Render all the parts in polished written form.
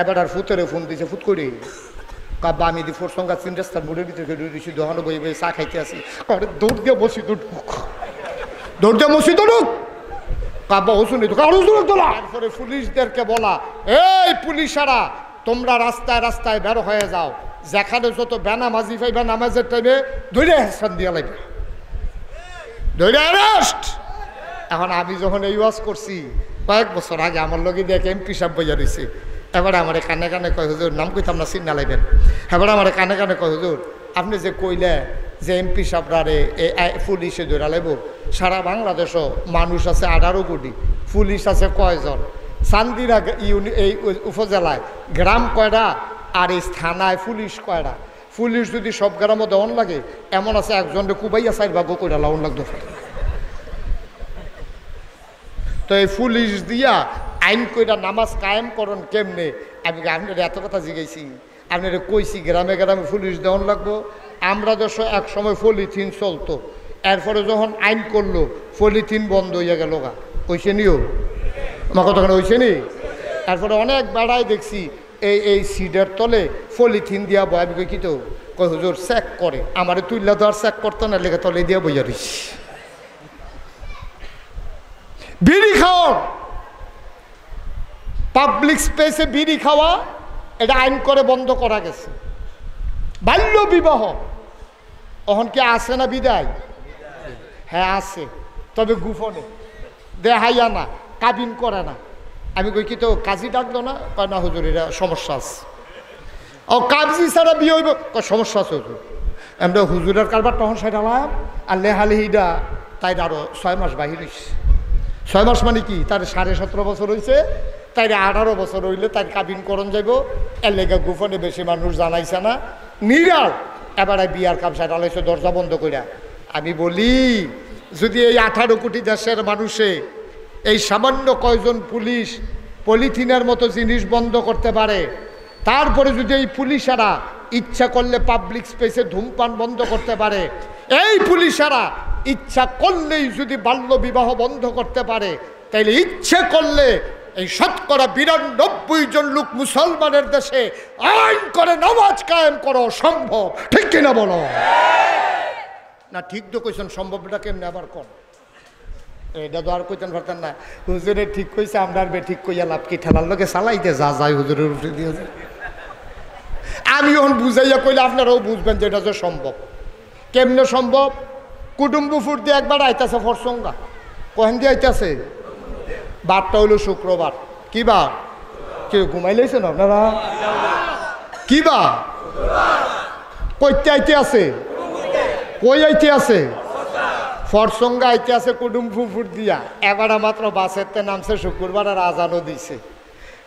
এবার আর ফুতেরে ফোন দিছে ফুট করে কাব্বা আমি দি ফোর সঙ্গে 3 রাস্তার মোড়ের ভিতরে দিয়েছি দোকানে বই বই চা খাইতে আসি দৌড় দিয়ে বসি দৌড় দিয়ে বসি দৌড়ুক কাব্বা শুনি তো তারপরে পুলিশদেরকে বলা এই পুলিশেরা তোমরা রাস্তায় রাস্তায় বের হয়ে যাও, যেখানে যত বেনামাজি পাইবা নামাজের টাইমে ধরে হ্যাসান দিয়ে লাগবে, ধরে অ্যারেস্ট। এখন আমি যখন এই ওয়াজ করছি কয়েক বছর আগে আমার লগে দেখে এমপি সাহেব বইয়া রয়েছে, এবারে আমার কানে কানে কয় হুজুর নাম কইতাম না চিন্না লাগবেন, এবারে আমার কানে কানে কয় হুজুর আপনি যে কইলে যে এমপি সাহেবরারে পুলিশে ধরা লাগব, সারা বাংলাদেশও মানুষ আছে 18 কোটি, পুলিশ আছে কয়জন, চান্দিরা এই উপজেলায় গ্রাম কয়টা আর এই থানায় পুলিশ কয়টা, পুলিশ যদি সব গ্রামও দেওয়ান লাগে এমন আছে একজনকে কুবাইয়া 4 ভাগ কইরা লাউন লাগতো। তো এই পুলিশ দিয়া আইন কইরা নামাজ কায়েম করুন কেমনে, আমি আপনার এত কথা জিজ্ঞাসি, আপনারা কইছি গ্রামে গ্রামে পুলিশ দেওয়ান লাগবো। আমরা দেশ এক সময় পলিথিন চলতো, এরপরে যখন আইন করলো পলিথিন বন্ধ হইয়া গেল গা, কইছে নিও আমার কতক্ষণ হয়েছে নি। তারপরে অনেক বেড়াই দেখছি এই সিডের তলে পলিথিন দিয়া বয়, আমি কই কি তো কই হুজুর চেক করে, আমারে তুইলা তো আর চেক করতো না, লেগে তলে দিয়া বইয়া রইছি। বিড়ি খাওয়া, পাবলিক স্পেসে বিড়ি খাওয়া এটা আইন করে বন্ধ করা গেছে। বাল্য বিবাহ এখন কি আছে না বিদায়? হ্যাঁ আছে, তবে গোপনে দেখাইয়া না, কাবিন করে না। আমি কই কি তো কাজী ডাকলো না, কয় না হুজুর এটা সমস্যা আছে। ও কাবজি ছাড়া বিয়ে হইব, সমস্যা আছে হুজুর। আমরা হুজুরের কারবার তখন সেটালাম আর লেহালেহিটা তাই আরো 6 মাস বাহির হয়েছে। 6 মাস মানে কি তার 17.5 বছর হয়েছে, তাই 18 বছর হইলে তার কাবিন করণ যাইব, এর লেগে গোপনে বেশি মানুষ জানাইছে না, নিরাল এবারে বিয়ার কাম সেটালাইছে দরজা বন্ধ কইরা। আমি বলি যদি এই 18 কোটি দেশের মানুষে এই সামান্য কয়জন পুলিশ পলিথিনের মতো জিনিস বন্ধ করতে পারে, তারপরে যদি এই পুলিশেরা ইচ্ছা করলে পাবলিক স্পেসে ধূমপান বন্ধ করতে পারে, এই পুলিশেরা ইচ্ছা করলেই যদি বাল্য বিবাহ বন্ধ করতে পারে, তাইলে ইচ্ছে করলে এই 92% জন লোক মুসলমানের দেশে আইন করে নামাজ কায়েম করা সম্ভব, ঠিক কিনা বলো? না ঠিক তো কইছেন, সম্ভবটা কেমনে আবার কোন এটা তো আর কইতেন পারতেন না। হুজুরে ঠিক কইছে, আমরা আর বে ঠিক কইয়া লাভ কি, ঠেলার লোকে চালাইতে যা যায় হুজুরের উঠে দিয়ে। আমি এখন বুঝাইয়া কইলে আপনারাও বুঝবেন যে এটা যে সম্ভব। কেমনে সম্ভব? কুটুম্বুফুর দিয়ে একবার আইতাছে ফরসঙ্গা, কহেন দিয়ে আইতাছে, বারটা হইল শুক্রবার। কি বার? কি ঘুমাই লাইছেন আপনারা? কি বার? কইতে আইতে আছে, কই আইতে আছে? ফরসঙ্গা আইতে আছে কুটুম্বুফুর দিয়া। এবারে মাত্র বাসেরতে নামছে শুক্রবার আর আজানও দিছে।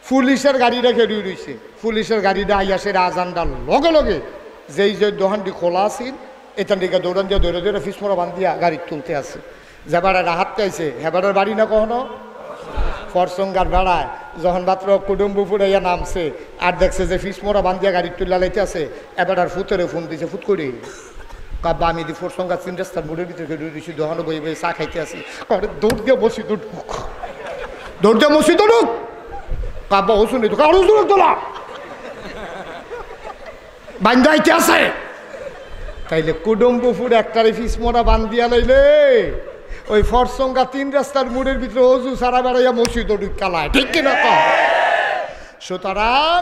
পুলিশের গাড়িটা খেড়ি রয়েছে, পুলিশের গাড়িটা আইয়াছে আজানটা লগে লগে যেই যে দোকানটি খোলা আছিল এখান থেকে দৌড়ান দিয়ে দৌড়ে দৌড়ে ফিসমরা বান্ধিয়া গাড়ি তুলতে আছে। যেবারে হাঁটতে আইছে হেবারের বাড়ি না কখনো ফরসঙ্গার বেড়ায় যখন মাত্র কুটুম্বুপুর ইয়া নামছে আর দেখছে যে ফিসমরা বান্ধিয়া গাড়ি তুলা লাইতে আছে, এবার আর ফুতেরে ফোন দিছে ফুট করে কাব্বা আমি দি ফরসঙ্গা 3 রাস্তার মোড়ের ভিতরে দিয়েছি দোকানে বই বই চা খাইতে আসি দৌড় দিয়ে বসি দৌড় দিয়ে বসি দৌড়ুক কাব্বা শুনি তো কারো দৌড় তোলা বান্ধাইতে আছে। তাইলে কুটুম্বুপুর একটারে ফিসমরা বান্ধিয়া লাইলে ওই ফরসঙ্গা 3 রাস্তার মোড়ের ভিতরে অজু সারা বেড়াইয়া মসজিদ কালায়, ঠিক কিনা? সুতরাং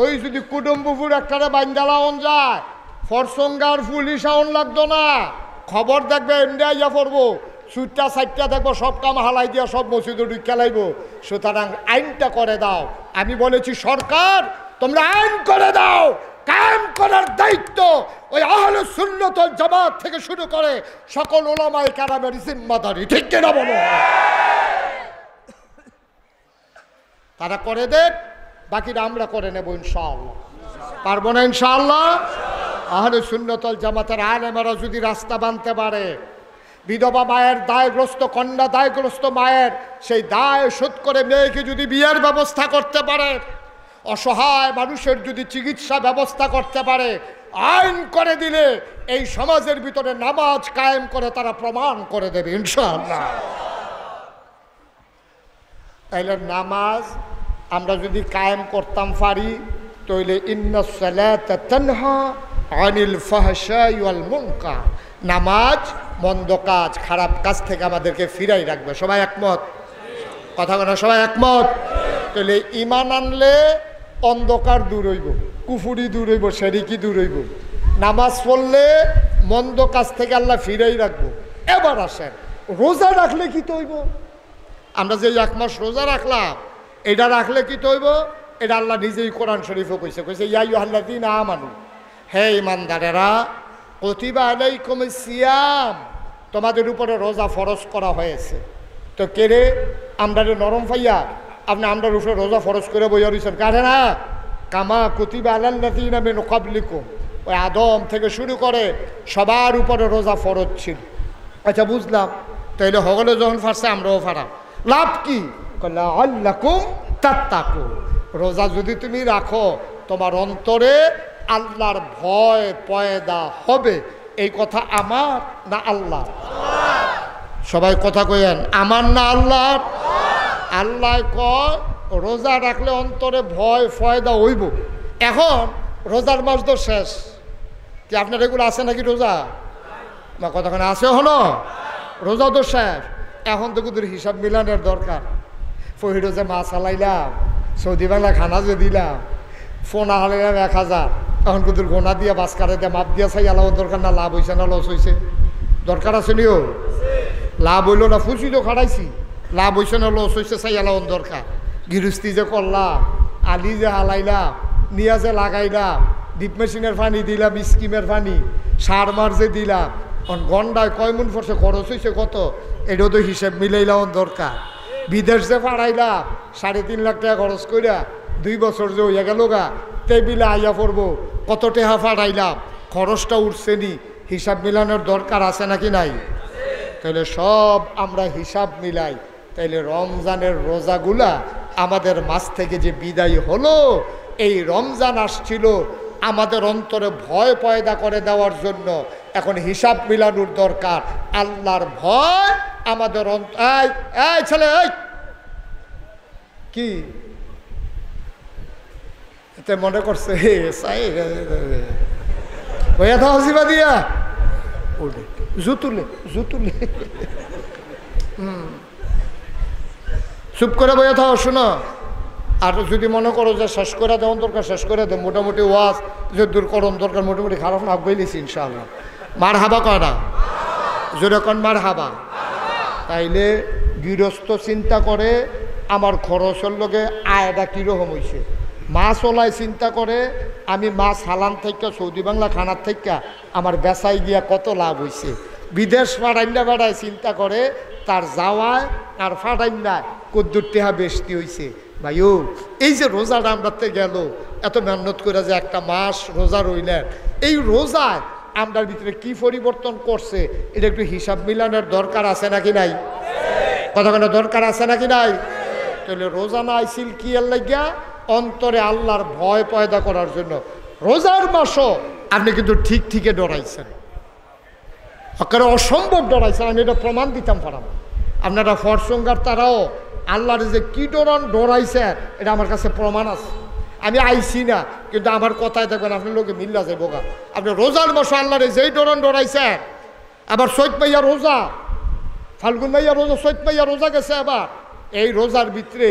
ওই যদি কুটুম্বুপুর একটারে বান্ধালাওন যায়, ফরসঙ্গার পুলিশ আউন লাগতো না, খবর দেখবে এমনি আইয়া পড়বো, সুইটটা সাইটটা দেখবো, সব কাম হালাই দিয়া সব মসজিদে খেলাইব। সুতরাং আইনটা করে দাও। আমি বলেছি সরকার তোমরা আইন করে দাও, কায়েম করার দায়িত্ব ওই আহলে সুন্নাত ওয়াল জামাত থেকে শুরু করে সকল উলামায়ে কেরামের জিম্মাদারি, ঠিক কিনা বলো? তারা করে দেন, বাকিটা আমরা করে নেব ইনশাআল্লাহ। পারবো না ইনশাআল্লাহ? আহলে সুন্নাত ওয়াল জামাতের আলেমেরা যদি রাস্তা বানতে পারে, বিধবা মায়ের দায়গ্রস্ত কন্যা দায়গ্রস্ত মায়ের সেই দায় শোধ করে মেয়েকে যদি বিয়ের ব্যবস্থা করতে পারে, অসহায় মানুষের যদি চিকিৎসা ব্যবস্থা করতে পারে, আইন করে দিলে এই সমাজের ভিতরে নামাজ কায়েম করে তারা প্রমাণ করে দেবে ইনশাআল্লাহ। তাইলে নামাজ আমরা যদি কায়েম করতাম পারি তাহলে ইন্নাস সালাতা তানহা আনিল ফাহশাই ওয়াল মুনকার, নামাজ মন্দ কাজ খারাপ কাজ থেকে আমাদেরকে ফিরাই রাখবে। সবাই একমত? কথা বলা সবাই একমত? তাহলে ঈমান আনলে অন্ধকার দূর হইব, কুফুরি দূর হইব, শিরকি দূর হইব। নামাজ পড়লে মন্দ কাজ থেকে আল্লাহ ফিরাই রাখবো। এবার আসেন, রোজা রাখলে কি তো হইব? আমরা যে 1 মাস রোজা রাখলাম, এটা রাখলে কি তো হইব? এটা আল্লাহ নিজেই কোরআন শরীফও কইছে, ইয়া আইয়ুহাল্লাযীনা আমানু, হে ঈমানদারেরা, কুতিবা আলাইকুমুস সিয়াম, তোমাদের উপরে রোজা ফরজ করা হয়েছে। তো কেরে আমরা নরম ফাইয়া আপনি আমরার উপরে রোজা ফরজ করে বইয়া রয়েছেন, কারে না? কামা কুতিবা আলাল্লাযীনা মিন ক্বাবলিকুম, ওই আদম থেকে শুরু করে সবার উপরে রোজা ফরজ ছিল। আচ্ছা বুঝলাম, তাইলে হগলে যখন ফারছে আমরাও ফারা, লাভ কি? লাআল্লাকুম তাত্তাকুন, রোজা যদি তুমি রাখো তোমার অন্তরে আল্লাহর ভয় পয়দা হবে। এই কথা আমার না আল্লাহ? সবাই কথা কইেন, আমার না আল্লাহর? আল্লাহ কয় রোজা রাখলে অন্তরে ভয় ফয়দা হইব। এখন রোজার মাস তো শেষ, কি আপনার এগুলো আছে নাকি রোজা? বা কতক্ষণ আছে হলো, রোজা তো শেষ। এখন তো কুদুর হিসাব মিলানোর দরকার। ফহিরো যে মাছ হালাইলাম, সৌদি বাংলা খানা যে দিলাম, ফোন হালাইলাম 1000, এখন কুদুর গোনা দিয়া বাস কাটে দিয়ে মাপ দিয়া চাই আলাও দরকার না, লাভ হয়েছে না লস হয়েছে? দরকার আছে নিও, লাভ হইল না ফুসি তো খাড়াইছি, লাভ হয়েছে না লস হয়েছে চাই আলাও দরকার। গৃহস্থী যে করলাম, আলি যে হালাইলাম, নিয়া যে লাগাইলাম, ডিপ মেশিনের পানি দিলাম, স্কিমের পানি, সার মার যে দিলাম, গন্ডায় কয় মন পড়ছে, খরচ হয়েছে কত, এটাও তো হিসেব মিলাইলাম দরকার। বিদেশ যে পাড়াইলাম 3.5 লাখ টাকা খরচ কইরা 2 বছর যে হইয়া গেল গা, টেবিলে আইয়া পড়বো, কত টাকা পাড়াইলাম, খরচটা উঠছে নি, হিসাব মিলানোর দরকার আছে নাকি নাই? তাহলে সব আমরা হিসাব মিলাই, তাইলে রমজানের রোজাগুলা আমাদের মাঝ থেকে যে বিদায় হলো, এই রমজান আসছিল আমাদের অন্তরে ভয় পয়দা করে দেওয়ার জন্য। এখন হিসাব মিলানোর দরকার, আল্লাহর ভয় আমাদের এই ছেলে, এই কি এতে মনে করছে হইয়া থাও জিবা দিয়া জুতুলে জুতুলে চুপ করে বইয়া থাও, শোনো। আর যদি মনে করো যে শেষ করে দেওয়ার দরকার, শেষ করে দেব। মোটামুটি ওয়াজ যে দূর করুন দরকার, মোটামুটি খারাপ না বইলেছি ইনশাআল্লাহ। মার হাবা কয়না জোরে কন, মার হাবা। তাইলে গৃহস্থ চিন্তা করে আমার খরচের লগে আয়টা কীরকম হয়েছে। মাছ ওলায় চিন্তা করে আমি মাছ হালান থেকে সৌদি বাংলা খানার থেকে আমার বেচাই গিয়া কত লাভ হয়েছে। বিদেশ ফাটাইনা বেড়ায় চিন্তা করে তার যাওয়ায় আর ফাটাইনা কদ্দুর টেহা বেশি হয়েছে। ভাইও এই যে রোজাটা আমরাতে গেল, এত মেহনত করে যে একটা মাস রোজা রইলেন, এই রোজায় আমরার ভিতরে কি পরিবর্তন করছে এটা একটু হিসাব মিলানোর দরকার আছে নাকি নাই? কতক্ষণ দরকার আছে নাকি নাই? তাহলে রোজা না আইছিল কি এর লাগিয়া? অন্তরে আল্লাহর ভয় পয়দা করার জন্য। রোজার মাসও আপনি কিন্তু ঠিক ঠিকই ডরাইছেন, একেবারে অসম্ভব ডরাইছেন। আমি এটা প্রমাণ দিতাম পারাম। আপনারা ফরসঙ্গার তারাও আল্লাহর যে কি ডরাইছে এটা আমার কাছে প্রমাণ আছে। আমি আইছি না, কিন্তু আমার কথায় দেখবেন আপনার লোকে মিল্লা যায় বোকা। আপনি রোজার মাসে আল্লাহর যেই ডরাইছে, আবার চৈত মাইয়া রোজা, ফাল্গুন মাইয়া রোজা, চৈত মাইয়া রোজা গেছে। আবার এই রোজার ভিতরে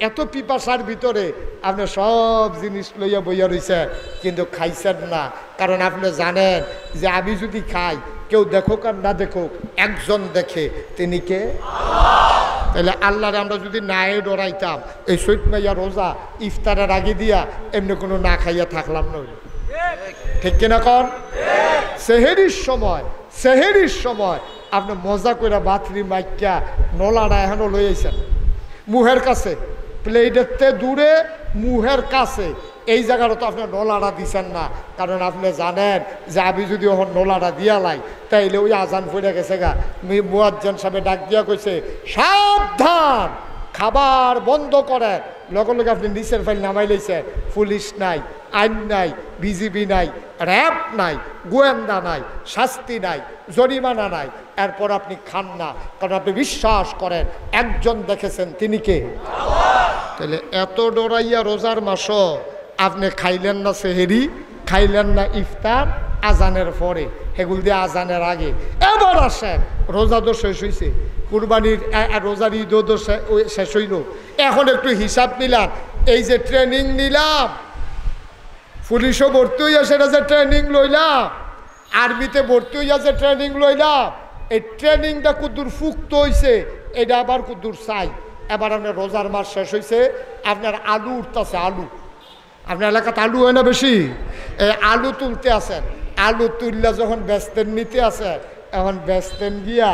এত পিপাসার ভিতরে আপনি সব জিনিস লইয়া বইয়া রয়েছে, কিন্তু খাইছেন না। কারণ আপনি জানেন যে আমি যদি খাই, কেউ দেখুক আর না দেখুক, একজন দেখে, তিনি কে? তাহলে আল্লাহরে আমরা যদি নাই ডরাইতাম, এই চৈত মাইয়া রোজা ইফতারের আগে দিয়া এমনি কোনো না খাইয়া থাকলাম না। ঠিক কিনা কর? সেহেরির সময় আপনি মজা করে বাথরি মাইকা নলাটা এখনো লইয়েছেন মুহের কাছে, প্লেটের দূরে মুহের কাছে, এই জায়গাটা তো আপনি নলাটা দিচ্ছেন না। কারণ আপনি জানেন যে আমি যদি ওখান নলাটা দিয়া লাই, তাইলে ওই আজান পড়ে গেছে গা। মুয়াজ্জিন সাহেব ডাক দিয়া কইছে, সাবধান, খাবার বন্ধ করেন। লগে লগে আপনি নিচের ফাইল নামাই লাইছেন। পুলিশ নাই, আইন নাই, বিজিবি নাই, র্যাব নাই, গোয়েন্দা নাই, শাস্তি নাই, জরিমানা নাই, এরপর আপনি খান না। কারণ আপনি বিশ্বাস করেন একজন দেখেছেন, তিনি কে? তাহলে এত ডরাইয়া রোজার মাসও আপনি খাইলেন না সেহেরি, খাইলেন না ইফতার আজানের পরে, হেগুল দিয়ে আজানের আগে। এবার আসেন রোজা তো শেষ হয়েছে, কুরবানির রোজার ঈদও তো শেষ হইল। এখন একটু হিসাব নিলাম, এই যে ট্রেনিং নিলাম, পুলিশও ভর্তি হইয়া সেটা যে ট্রেনিং লইলাম, আর্মিতে ভর্তি হইয়া যে ট্রেনিং লইলাম, এই ট্রেনিংটা কুদ্দুর ফুক্ত হয়েছে এটা আবার কুদ্দুর চাই। এবার আপনার রোজার মাস শেষ হয়েছে, আপনার আলু উঠতেছে, আলু আপনার এলাকাতে আলু হয় না বেশি, এই আলু তুলতে আসেন, আলু তুললে যখন বেচতেন নিতে আসেন, এখন বেচতেন গিয়া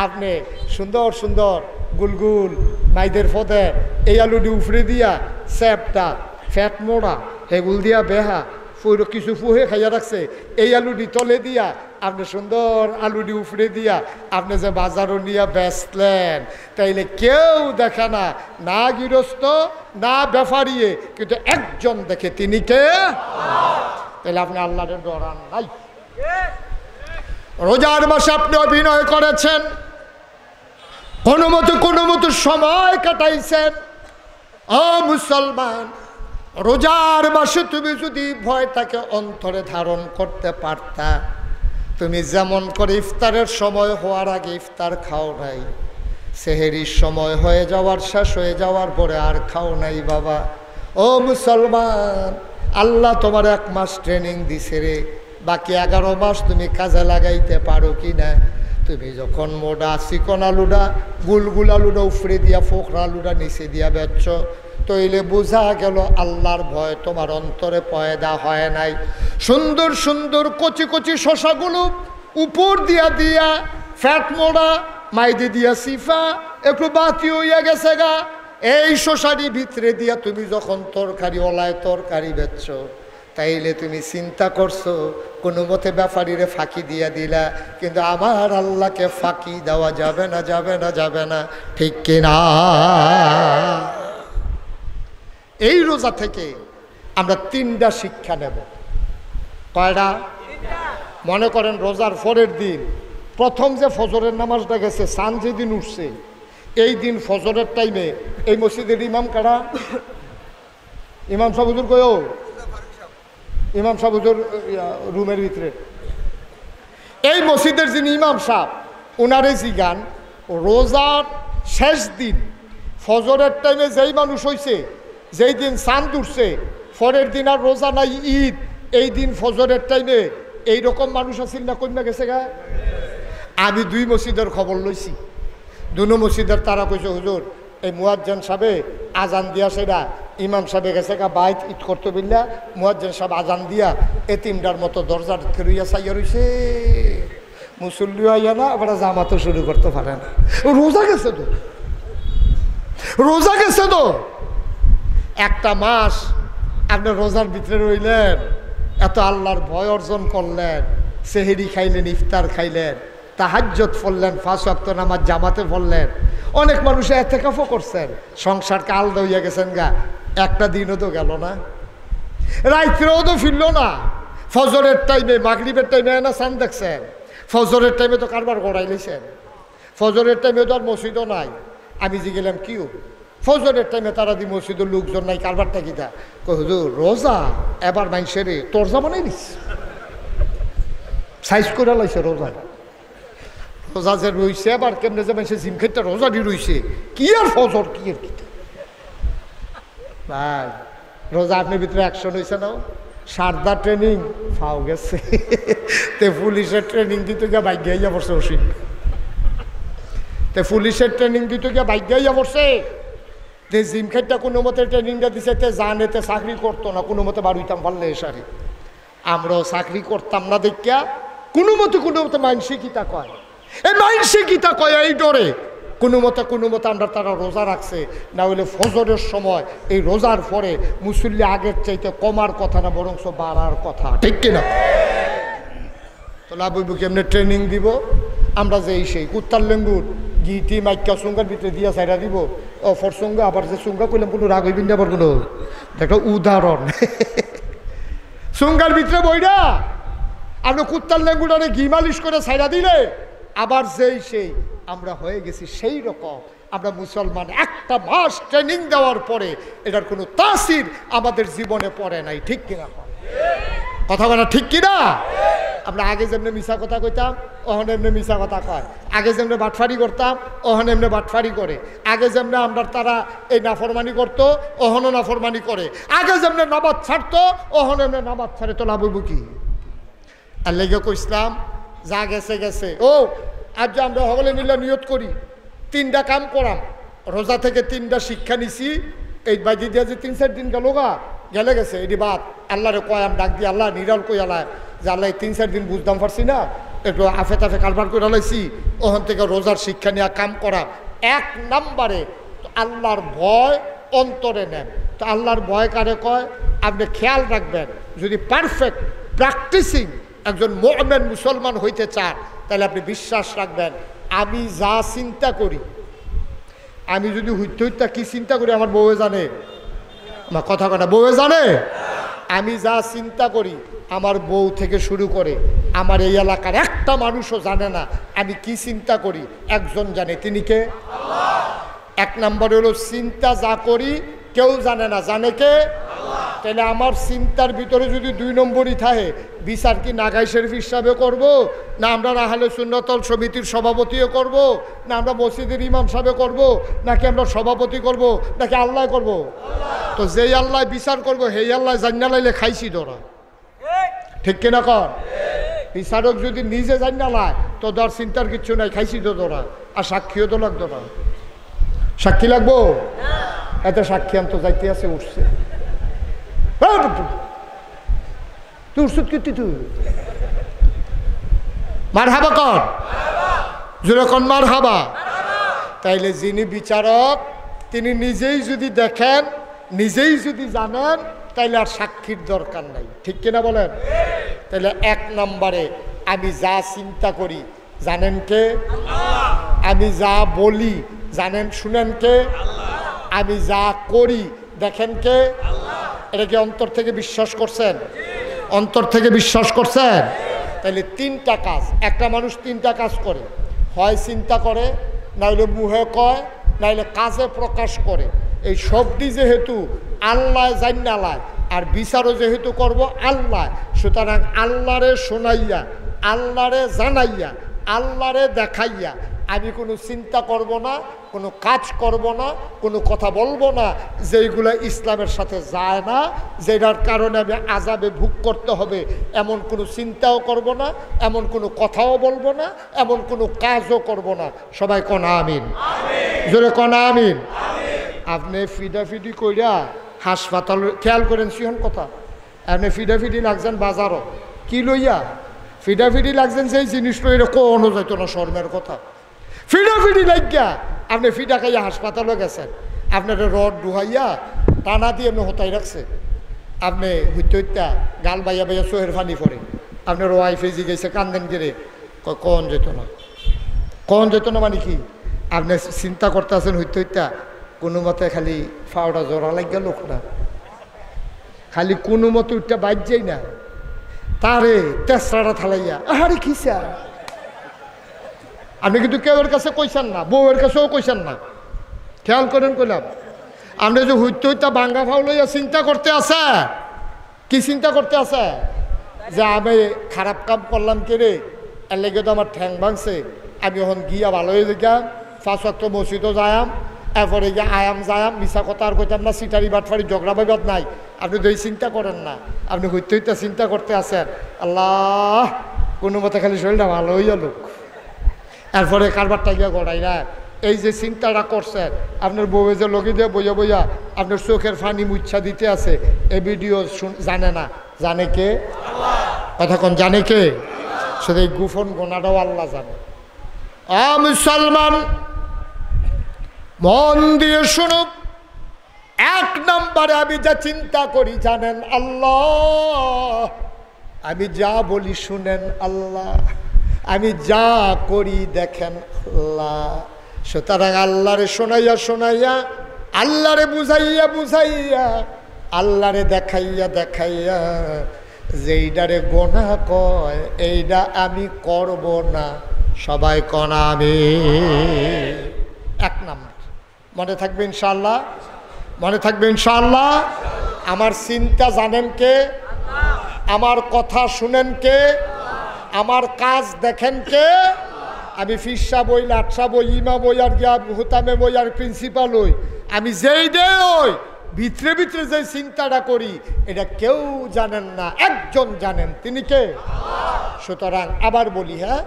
আপনি সুন্দর সুন্দর গুলগুল মাইদের ফদে এই আলুটি উফরে দিয়া স্যাপটা ফ্যাট মোড়া হেগুল দিয়া বেহা ফুর কিছু ফুহে খাইয়া রাখছে, এই আলুটি তলে দিয়া আপনি সুন্দর আলুটি উফরে দিয়া আপনি যে বাজারও নিয়ে বেচলেন, তাইলে কেউ দেখে না, না গৃহস্থ না ব্যাপারিয়ে, কিন্তু একজন দেখে, তিনি কে? তাহলে আপনি আল্লাহর ডরান নাই। রোজার মাসে আপনি অভিনয় করেছেন, কোনো মতো সময় কাটাইছেন। ও মুসলমান, রোজার মাসে তুমি যদি ভয়টাকে অন্তরে ধারণ করতে পারতা, তুমি যেমন করে ইফতারের সময় হওয়ার আগে ইফতার খাও নাই, সেহেরির সময় হয়ে যাওয়ার শেষ হয়ে যাওয়ার পরে আর খাও নাই বাবা। ও মুসলমান, আল্লাহ তোমার 1 মাস ট্রেনিং দিছে রে, বাকি 11 মাস তুমি কাজে লাগাইতে পারো কি না? তুমি যখন মোটা চিকন আলুটা গুলগুল আলুটা উফরে দিয়া ফোকরা আলুটা নিচে দিয়া বেচছ, তইলে বোঝা গেল আল্লাহর ভয় তোমার অন্তরে পয়দা হয় নাই। সুন্দর সুন্দর কচি কচি শশাগুলো উপর দিয়া দিয়া ফ্যাট মোড়া মাইদি দিয়া সিফা একটু বাতি হইয়া গেছে গা, এই শশারি ভিতরে দিয়া তুমি যখন তরকারি ওলায় তরকারি বেচছ, তাইলে তুমি চিন্তা করছো কোনো মতে ব্যাপারীরে ফাঁকি দিয়া দিলা, কিন্তু আমার আল্লাহকে ফাঁকি দেওয়া যাবে না, যাবে না, যাবে না, ঠিক কিনা? এই রোজা থেকে আমরা 3টা শিক্ষা নেব। কয়টা? মনে করেন রোজার পরের দিন প্রথম যে ফজরের নামাজটা গেছে, চাঁদ যেদিন উঠছে, এই দিন ফজরের টাইমে এই মসজিদের ইমাম কারা? ইমাম সাহেব হুজুর কয়ও? ইমাম সাহেব হুজুর রুমের ভিতরে। এই মসজিদের যিনি ইমাম সাহেব, ওনারে জিগান, রোজার শেষ দিন ফজরের টাইমে যেই মানুষ হয়েছে, যেই দিন চাঁদ উঠছে, পরের দিন আর রোজা নাই, ঈদ, এই দিন ফজরের টাইমে এইরকম মানুষ আছিল না? কমে গেছে গা? আমি 2 মসজিদের খবর লইছি, 2 মসজিদের তারা কইছে হুজুর এই মুয়াজ্জিন সাহেবে আজান দিয়া সেটা ইমাম সাহেবে গেছে গা বাইত ঈদ করতে বিল্লা, মুয়াজ্জিন সাহেব আজান দিয়া এতিমটার মতো দরজার খেরুইয়া চাইয়া রইছে, মুসল্লি আইয়া না আবার জামাতও শুরু করতে পারে না। রোজা গেছে তো, রোজা গেছে তো। 1টা মাস আপনি রোজার ভিতরে রইলেন, এত আল্লাহর ভয় অর্জন করলেন, সেহেরি খাইলেন, ইফতার খাইলেন, তাহাজ্জুদ পড়লেন, 5 ওয়াক্ত নামাজ জামাতে পড়লেন, অনেক মানুষ ইতিকাফও করছেন, সংসার কাল দইয়া গেছেন গা, একটা দিনও তো গেল না, রাত্রেও তো ফিরল না। ফজরের টাইমে মাগরিবের টাইমে না চাঁদ দেখছেন, ফজরের টাইমে তো কারবার গড়াই লইছেন, ফজরের টাইমে তো আর মসজিদও নাই। আমি যে গেলাম কিউ ফজরের টাইমে তারা দি মসজিদের লোকজন নাই, কারবারটা কিতা? কই হুজুর রোজা এবার মাইসে রে তরজা বানাই দিস, সাইজ করে লাইছে রোজা, রোজা যে রইছে এবার কেমনে যে মাইসে জিম খেতে রোজাটি রইছে, কি আর ফজর কি আর কিতা ভাই। রোজা আপনার ভিতরে অ্যাকশন হয়েছে না? সারদা ট্রেনিং ফাও গেছে, তে পুলিশের ট্রেনিং দিতে গিয়ে বাইক গাইয়া পড়ছে ওসিন, তে পুলিশের ট্রেনিং দিতে গিয়ে বাইক গাইয়া পড়ছে, তে জিম খেটটা কোনো মতে ট্রেনিংটা দিছে, তে জানে তে চাকরি করতো না, কোনো মতে বাড়িতাম পারলে এসারি, আমরাও চাকরি করতাম না দেখিয়া কোনো মতে মাইনসে গীতা কয়, এই মাইনসে গীতা কয় এই ডরে কোনো মতে আমরা তারা রোজা রাখছে, না হইলে ফজরের সময় এই রোজার পরে মুসল্লি আগের চাইতে কমার কথা না, বরংস বাড়ার কথা, ঠিক কিনা? তো লাভবু কেমনে ট্রেনিং দিব আমরা, যে সেই কুত্তার লেঙ্গুর গিটি মাইকা সুঙ্গার ভিতরে দিয়া সাইরা দিব, অফর সঙ্গে আবার যে সুঙ্গা করলাম কোনো রাগ হইবিন না, আবার কোনো একটা উদাহরণ, সুঙ্গার ভিতরে বইরা আপনি কুত্তার লেঙ্গুটারে ঘি মালিশ করে সাইরা দিলে আবার যেই সেই আমরা হয়ে গেছি সেই রকম। আমরা মুসলমান। একটা মাস ট্রেনিং দেওয়ার পরে এটার কোনো তাসির আমাদের জীবনে পড়ে নাই, ঠিক কিনা? কথা বলা ঠিক কিনা? আমরা আগে যেমনি মিশা কথা কইতাম ওহন এমনি মিশা কথা কয়, আগে যেমনি বাটফারি করতাম ওহন এমনি বাটফারি করে, আগে যেমনি আমরা তারা এই নাফরমানি করতো ওহনও নাফরমানি করে, আগে যেমনি নামাজ ছাড়তো ওহন এমনি নামাজ ছাড়ে, তো লাভ কি? আর লেগে কইসলাম যা গেছে গেছে। ও আজ আমরা সকলে মিলে নিয়ত করি 3টা কাম করাম, রোজা থেকে 3টা শিক্ষা নিছি, এই বাজি দিয়া যে 3-4 দিন গেল গেলে গেছে এটি বাদ। আল্লাহরে কয়াম ডাক দিয়ে আল্লাহ নিরাল কই আল্লাহ যে আল্লাহ 3-4 দিন বুঝতাম পারছি না, একটু আফে তাফে কারবার করে লাইছি, ওখান থেকে রোজার শিক্ষা নিয়ে কাম করা। 1 নম্বরে আল্লাহর ভয় অন্তরে নেন। তো আল্লাহর ভয় কারে কয়? আপনি খেয়াল রাখবেন, যদি পারফেক্ট প্র্যাকটিসিং একজন মুমিন মুসলমান হইতে চান তাহলে আপনি বিশ্বাস রাখবেন আমি যা চিন্তা করি, আমি যদি হইতে হইতে কি চিন্তা করি আমার বউয়ে জানে, আমার কথা কথা বউয়ে জানে, আমি যা চিন্তা করি আমার বউ থেকে শুরু করে আমার এই এলাকার একটা মানুষও জানে না আমি কি চিন্তা করি, একজন জানে, তিনি কে? আল্লাহ। 1 নম্বর হলো চিন্তা যা করি কেউ জানে না, জানে কে? আল্লাহ। তাহলে আমার চিন্তার ভিতরে যদি 2 নম্বরই থাকে, বিচার কি নাগাই শরীফ হিসাবে করব, না আমরা আহলে সুন্নাতল সমিতির সভাপতিও করব, না আমরা মসজিদের ইমাম সাহেব করব, নাকি আমরা সভাপতি করব, নাকি আল্লাহ করব? তো যেই আল্লাহ বিচার করব সেই আল্লাহ জান্না লাইলে খাইছি ধরা, ঠিক কিনা কর? বিচারক যদি নিজে জান্না লায় তো ধর চিন্তার কিচ্ছু নাই, খাইছি তো ধরা, আর সাক্ষীও তো লাগতো না। সাক্ষী লাগবো? এত সাক্ষী আনতো যাইতে আছে উঠছে, তুই উঠছত কীর্তি, তুই মার হাবা কর, জোরে কন মার হাবা। তাইলে যিনি বিচারক তিনি নিজেই যদি দেখেন, নিজেই যদি জানেন, তাইলে আর সাক্ষীর দরকার নাই, ঠিক কিনা বলেন? তাহলে 1 নম্বরে আমি যা চিন্তা করি জানেন কে? আমি যা বলি জানেন শুনেন কে? আমি যা করি দেখেন কে? এটা কি অন্তর থেকে বিশ্বাস করছেন? অন্তর থেকে বিশ্বাস করছেন? তাহলে 3টা কাজ, একটা মানুষ 3টা কাজ করে, হয় চিন্তা করে, নাইলে মুহে কয়, নাইলে কাজে প্রকাশ করে। এই সবটি যেহেতু আল্লাহ জান্নালায় আর বিচারও যেহেতু করব আল্লাহ, সুতরাং আল্লাহরে শোনাইয়া, আল্লাহরে জানাইয়া, আল্লাহরে দেখাইয়া আমি কোনো চিন্তা করব না, কোনো কাজ করব না, কোনো কথা বলবো না যেইগুলো ইসলামের সাথে যায় না, যেটার কারণে আমি আযাবে ভোগ করতে হবে, এমন কোনো চিন্তাও করব না, এমন কোনো কথাও বলবো না, এমন কোনো কাজও করব না। সবাই কন আমিন, জোরে কন আমিন। আপনি ফিডাফিডি কইরা হাসপাতাল, খেয়াল করেন সিহন কথা, আপনি ফিডাফিডি লাগছেন বাজারও, কি লইয়া ফিডাফিডি লাগছেন সেই জিনিস লইয়া কোনো যাইতো না, শর্মের কথা। ফিডাফিডি লাগিয়া আপনি ফিডা খাইয়া হাসপাতালে গেছেন, আপনার রড ডুহাইয়া টানা দিয়ে এমনি হতাই রাখছে, আপনি হইতে হইতা গাল বাইয়া বাইয়া চোহের ফানি পড়ে, আপনার ওয়াইফে জি গেছে কান্দেন গেলে, কন যেত না, কন যেত না মানে কি? আপনি চিন্তা করতে আছেন হইতে হইতা কোনো মতে খালি ফাওড়া জোড়া লাগিয়া লোকটা খালি কোনো মতে উঠটা বাইর যাই না, তারে তেসরাটা থালাইয়া আরে খিসা। আপনি কিন্তু কেউর কাছে কইছেন না, বউয়ের কাছেও কইছেন না, খেয়াল করেন কইলাম। আপনি যে হইতে হইতা বাঙ্গা ফাউ লইয়া চিন্তা করতে আছে, কি চিন্তা করতে আছে? যে আমি খারাপ কাম করলাম কে রে, এর লেগে তো আমার ঠ্যাং ভাঙছে, আমি এখন গিয়া ভালো হয়ে যাম, 5 ওয়াক্ত মসজিদও যায়াম, এরপরে গিয়ে আয়াম যায়াম, মিশা কথা আর কইতাম না, সিটারি বাটফারি ঝগড়া বিবাদ নাই। আপনি তো এই চিন্তা করেন না, আপনি হইতে হইতে চিন্তা করতে আছেন আল্লাহ কোনো মতে খালি শরীরটা ভালো হইয়া লোক, এরপরে কারবারটা গিয়া গড়াই না। এই যে চিন্তাটা করছেন, আপনার বউয়ে যে লগি দিয়ে বইয়া বইয়া আপনার চোখের ফানি মুচ্ছা দিতে আছে, এই ভিডিও জানে না, জানে কে? কথা কোন জানে কে? শুধু এই গোপন গোনাটাও আল্লাহ জানে। মুসলমান মন দিয়ে শুনুক, 1 নম্বরে আমি যা চিন্তা করি জানেন আল্লাহ, আমি যা বলি শুনেন আল্লাহ, আমি যা করি দেখেন আল্লাহ। সুতরাং আল্লাহরে শোনাইয়া শোনাইয়া, আল্লাহরে বুঝাইয়া বুঝাইয়া, আল্লাহরে দেখাইয়া দেখাইয়া যেইডারে গোনা কয় এইটা আমি করব না। সবাই কন আমি। 1 নম্বর মনে থাকবে ইনশাআল্লাহ, মনে থাকবে ইনশাআল্লাহ। আমার চিন্তা জানেন কে? আমার কথা শুনেন কে? আমার কাজ দেখেন কে? আমি ফিরসা বই, লাটসা বই, ইমা বই, আর গিয়া হুতামে বই, আর প্রিন্সিপাল হই, আমি যেই দে ওই ভিতরে ভিতরে যে চিন্তাটা করি এটা কেউ জানেন না, একজন জানেন, তিনি কে? সুতরাং আবার বলি, হ্যাঁ,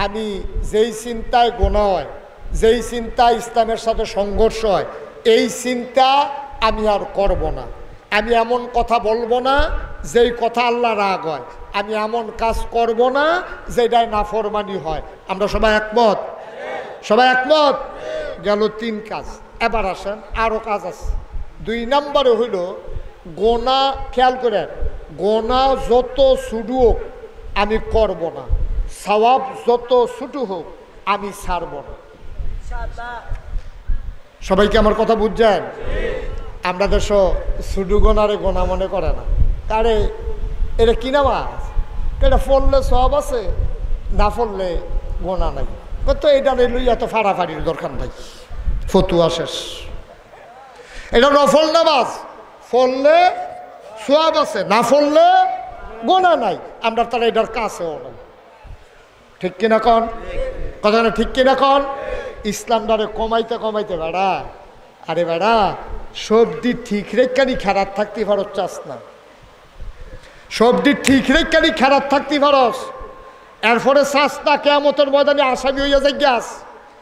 আমি যেই চিন্তায় গোনা হয়, যেই চিন্তা ইসলামের সাথে সংঘর্ষ হয়, এই চিন্তা আমি আর করব না। আমি এমন কথা বলবো না যেই কথা আল্লাহ রাগ হয়। আমি এমন কাজ করব না যেটাই নাফরমানি হয়। আমরা সবাই একমত? সবাই একমত? গেল 3 কাজ। এবার আসেন আরও কাজ আছে। 2 নম্বরে হইল গোনা। খেয়াল করেন, গোনা যত ছুটু হোক আমি করব না, সওয়াব যত ছুটু হোক আমি ছাড়ব না। সবাইকে আমার কথা বুঝছেন? আমরা দেশ ছুটু গোনারে গোনা মনে করে না। কারে এটা কি নামাজ? এটা পড়লে সওয়াব আছে, না পড়লে গোনা নাই। তো এটা লই এত ফাড়াফাড়ির দরকার নাই, ফতুয়া শেষ। এটা নফল নামাজ, পড়লে সওয়াব আছে, না পড়লে গোনা নাই। আমরা তারা এটার কাছেও নাই। ঠিক কিনা কন? কথা না ঠিক কিনা কন? ইসলাম দ্বারে কমাইতে কমাইতে বেড়া, আরে বেড়া সবদি ঠিক রেখানি খারাপ থাকতে পারো চাস না, সবদি ঠিক রেখানি খারাপ থাকতে পারস, এরপরে চাস না কেয়ামতের ময়দানে আসামি হইয়া যাই গ্যাস।